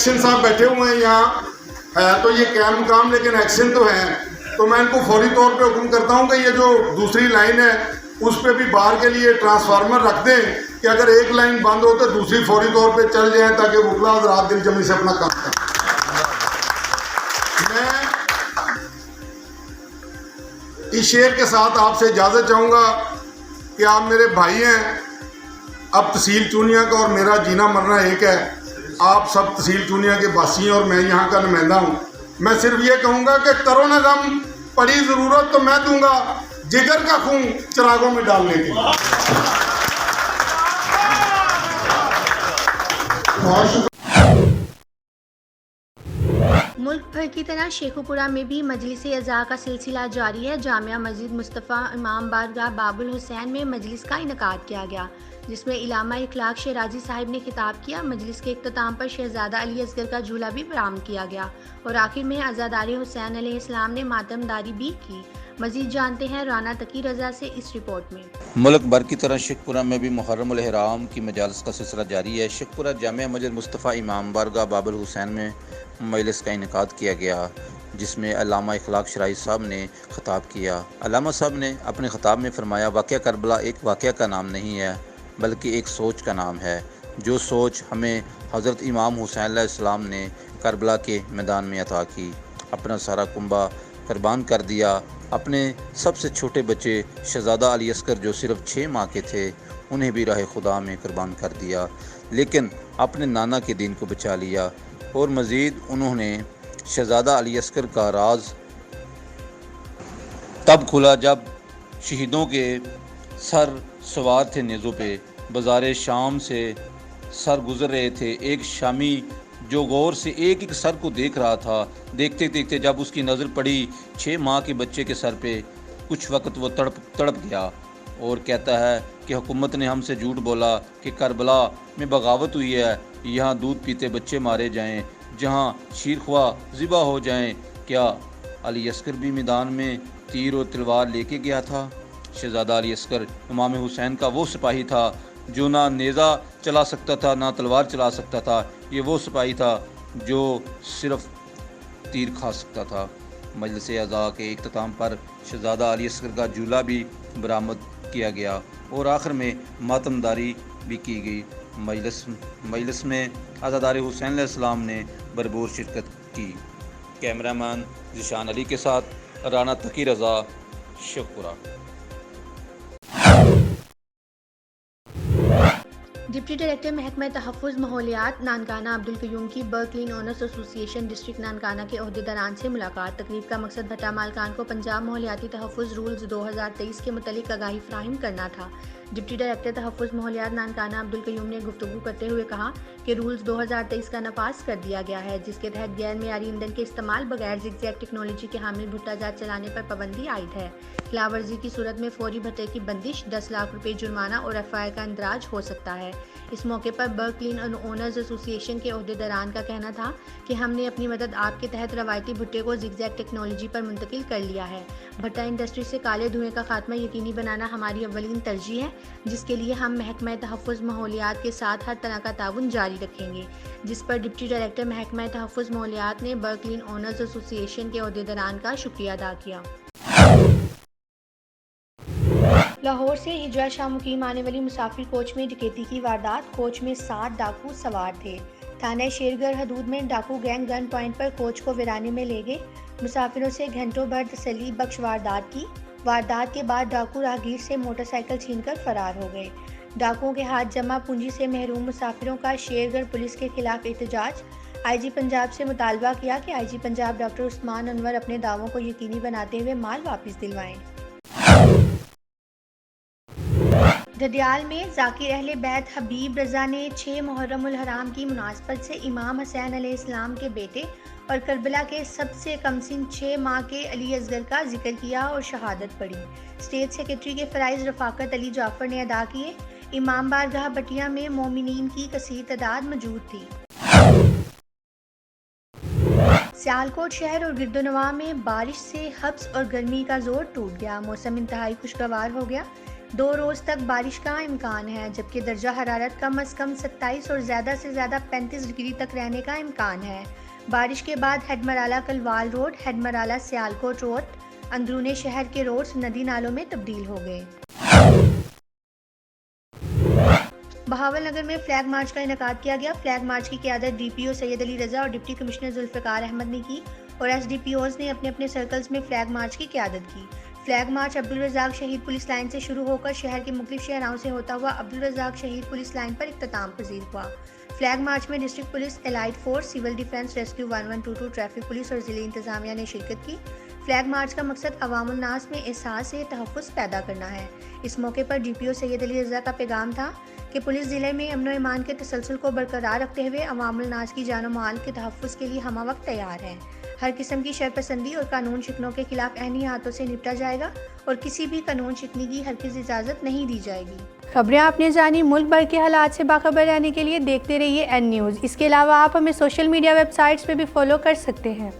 Action صاحب بیٹھے ہوئے ہیں یہاں، ہے تو یہ قیام مقام لیکن ایکشن تو ہیں، تو میں ان کو فوری طور پہ حکم کرتا ہوں کہ یہ جو دوسری لائن ہے اس پہ بھی باہر کے لیے ٹرانسفارمر رکھ دیں کہ اگر ایک لائن بند ہو تو دوسری فوری طور پہ چل جائیں تاکہ وکلا حضرات دل جمی سے اپنا کام کریں۔ میں اس شعر کے ساتھ آپ سے اجازت چاہوں گا کہ آپ میرے بھائی ہیں، اب تحصیل چونیا کا اور میرا جینا مرنا ایک ہے، آپ سب تحصیل چونیا کے باسی ہیں اور میں یہاں کا نمائندہ ہوں۔ میں صرف یہ کہوں گا کہ کرو نہ غم، پڑی ضرورت تو میں دوں گا جگر کا خون چراغوں میں ڈالنے کے لیے۔ ملک بھر کی طرح شیخوپورہ میں بھی مجلس اعضاء کا سلسلہ جاری ہے۔ جامعہ مسجد مصطفیٰ امام بارگاہ باب الحسین میں مجلس کا انعقاد کیا گیا، جس میں علامہ اخلاق شیرازی صاحب نے خطاب کیا۔ مجلس کے اختتام پر شہزادہ علی اصغر کا جھولا بھی برآمد کیا گیا اور آخر میں عزادار حسین علیہ السلام نے ماتم داری بھی کی۔ مزید جانتے ہیں رانا تقی رضا سے اس رپورٹ میں۔ ملک بھر کی طرح شیخوپورہ میں بھی محرم الحرام کی مجالس کا سلسلہ جاری ہے۔ شیخوپورہ جامعہ مسجد مصطفیٰ امام بارگاہ باب الحسین میں مجلس کا انعقاد کیا گیا، جس میں علامہ اخلاق شیرازی صاحب نے خطاب کیا۔ علامہ صاحب نے اپنے خطاب میں فرمایا، واقعہ کربلا ایک واقعہ کا نام نہیں ہے بلکہ ایک سوچ کا نام ہے، جو سوچ ہمیں حضرت امام حسین علیہ السلام نے کربلا کے میدان میں عطا کی۔ اپنا سارا کنبہ قربان کر دیا۔ اپنے سب سے چھوٹے بچے شہزادہ علی اصغر جو صرف 6 ماہ کے تھے انہیں بھی راہ خدا میں قربان کر دیا، لیکن اپنے نانا کے دین کو بچا لیا۔ اور مزید انہوں نے شہزادہ علی اصغر کا راز تب کھلا جب شہیدوں کے سر سوار تھے نیزوں پہ، بازار شام سے سر گزر رہے تھے۔ ایک شامی جو غور سے ایک ایک سر کو دیکھ رہا تھا، دیکھتے دیکھتے جب اس کی نظر پڑی 6 ماہ کے بچے کے سر پہ، کچھ وقت وہ تڑپ گیا اور کہتا ہے کہ حکومت نے ہم سے جھوٹ بولا کہ کربلا میں بغاوت ہوئی ہے، یہاں دودھ پیتے بچے مارے جائیں، جہاں شیرخواہ ذبح ہو جائیں۔ کیا علی اصغر بھی میدان میں تیر اور تلوار لے کے گیا تھا؟ شہزادہ علی اصغر امام حسین کا وہ سپاہی تھا جو نہ نیزہ چلا سکتا تھا نہ تلوار چلا سکتا تھا، یہ وہ سپاہی تھا جو صرف تیر کھا سکتا تھا۔ مجلس اعضاء کے اختتام پر شہزادہ علی اصغر کا جھولا بھی برآمد کیا گیا اور آخر میں ماتم داری بھی کی گئی۔ مجلس میں عزادار حسین علیہ السلام نے بھرپور شرکت کی۔ کیمرہ مین ذیشان علی کے ساتھ رانا تقی رضا، شیخوپورہ۔ ڈپٹی ڈائریکٹر محکمہ تحفظ ماحولیات نانکانہ عبدالقیوم کی برک کلین اونرز ایسوسی ایشن ڈسٹرکٹ نانکانہ کے عہدیداران سے ملاقات۔ تقریب کا مقصد بھٹا مالکان کو پنجاب ماحولیاتی تحفظ رولز 2023 کے متعلق آگاہی فراہم کرنا تھا۔ ڈپٹی ڈائریکٹر تحفظ ماحولیات نانکانہ عبدالقیوم نے گفتگو کرتے ہوئے کہا کہ رولز 2023 کا نفاذ کر دیا گیا ہے، جس کے تحت غیر معیاری ایندھن کے استعمال بغیر زگ زیگ ٹیکنالوجی کے حامل بھٹا جات چلانے پر پابندی عائد ہے۔ خلاف ورزی کی صورت میں فوری بھٹے کی بندش، 10 لاکھ روپے جرمانہ اور FIR کا اندراج ہو سکتا ہے۔ اس موقع پر برک کلین اونرز ایسوسی ایشن کے عہدیداران کا کہنا تھا کہ ہم نے اپنی مدد آپ کے تحت روایتی بھٹے کو زگ زیگ ٹیکنالوجی پر منتقل کر لیا ہے۔ بھٹا انڈسٹری سے کالے دھوئیں کا خاتمہ یقینی بنانا ہماری اولین ترجیح ہے، جس کے لیے ہم محکمہ تحفظ ماحولیات کے ساتھ ہر طرح کا تعاون جاری رکھیں گے، جس پر ڈپٹی ڈائریکٹر محکمہ تحفظ ماحولیات نے برک کلین اونرز ایسوسی ایشن کے عہدیداران کا شکریہ ادا کیا۔ لاہور سے ہجرہ شاہ مقیم آنے والی مسافر کوچ میں ڈکیتی کی واردات، کوچ میں 7 ڈاکو سوار تھے۔ تھانہ شیرگڑھ حدود میں ڈاکو گینگ گن پوائنٹ پر کوچ کو ویرانے میں لے گئے، مسافروں سے گھنٹوں بھر تسلی بخش واردات کی۔ واردات کے بعد ڈاکو راہگیر سے موٹر سائیکل چھین کر فرار ہو گئے۔ ڈاکوؤں کے ہاتھ جمع پونجی سے محروم مسافروں کا شیرگڑھ پولیس کے خلاف احتجاج۔ IG پنجاب سے مطالبہ کیا کہ IG پنجاب ڈاکٹر عثمان انور اپنے دعووں کو یقینی بناتے ہوئے مال واپس دلوائیں۔ دھدیال میں ذاکر اہل بیت حبیب رضا نے 6 محرم الحرام کی مناسبت سے امام حسین علیہ السلام کے بیٹے اور کربلا کے سب سے کم سن 6 ماہ کے علی اصغر کا ذکر کیا اور شہادت پڑھی۔ اسٹیٹ سیکرٹری کے فرائض رفاقت علی جعفر نے ادا کیے۔ امام بارگاہ بٹیا میں مومنین کی کثیر تعداد موجود تھی۔ سیالکوٹ شہر اور گرد و نواح میں بارش سے حبس اور گرمی کا زور ٹوٹ گیا، موسم انتہائی خوشگوار ہو گیا۔ 2 روز تک بارش کا امکان ہے، جبکہ درجہ حرارت کم از کم 27 اور زیادہ سے زیادہ 35 ڈگری تک رہنے کا امکان ہے۔ بارش کے بعد head Marala Kalowal road, head Marala Sialkot road, اندرون شہر کے روڈز ندی نالوں میں تبدیل ہو گئے۔ بہاول نگر میں فلیگ مارچ کا انعقاد کیا گیا۔ فلیگ مارچ کی قیادت ڈی پی او سید علی رضا اور ڈپٹی کمشنر ذوالفقار احمد نے کی اور ایس ڈی پی اوز نے اپنے اپنے سرکلز میں فلیگ مارچ کی قیادت کی۔ فلیگ مارچ عبدالرزاق شہید پولیس لائن سے شروع ہو کر شہر کے مختلف شہراؤں سے ہوتا ہوا عبدالرزاق شہید پولیس لائن پر اختتام پذیر ہوا۔ فلیگ مارچ میں district police, allied force, civil defence, rescue 1122، traffic police اور ضلعی انتظامیہ نے شرکت کی۔ فلیگ مارچ کا مقصد عوام الناس میں احساس تحفظ پیدا کرنا ہے۔ اس موقع پر ڈی پی او سید علی رضا کا پیغام تھا کہ پولیس ضلع میں امن و امان کے تسلسل کو برقرار رکھتے ہوئے عوام الناس کی جان و مال کے تحفظ کے لیے ہمہ وقت تیار ہے۔ ہر قسم کی شرپسندی اور قانون شکنوں کے خلاف عینی ہاتھوں سے نپٹا جائے گا اور کسی بھی قانون شکنی کی ہرگز اجازت نہیں دی جائے گی۔ خبریں آپ نے جانی، ملک بھر کے حالات سے باخبر رہنے کے لیے دیکھتے رہیے این نیوز۔ اس کے علاوہ آپ ہمیں سوشل میڈیا ویب سائٹس پہ بھی فالو کر سکتے ہیں۔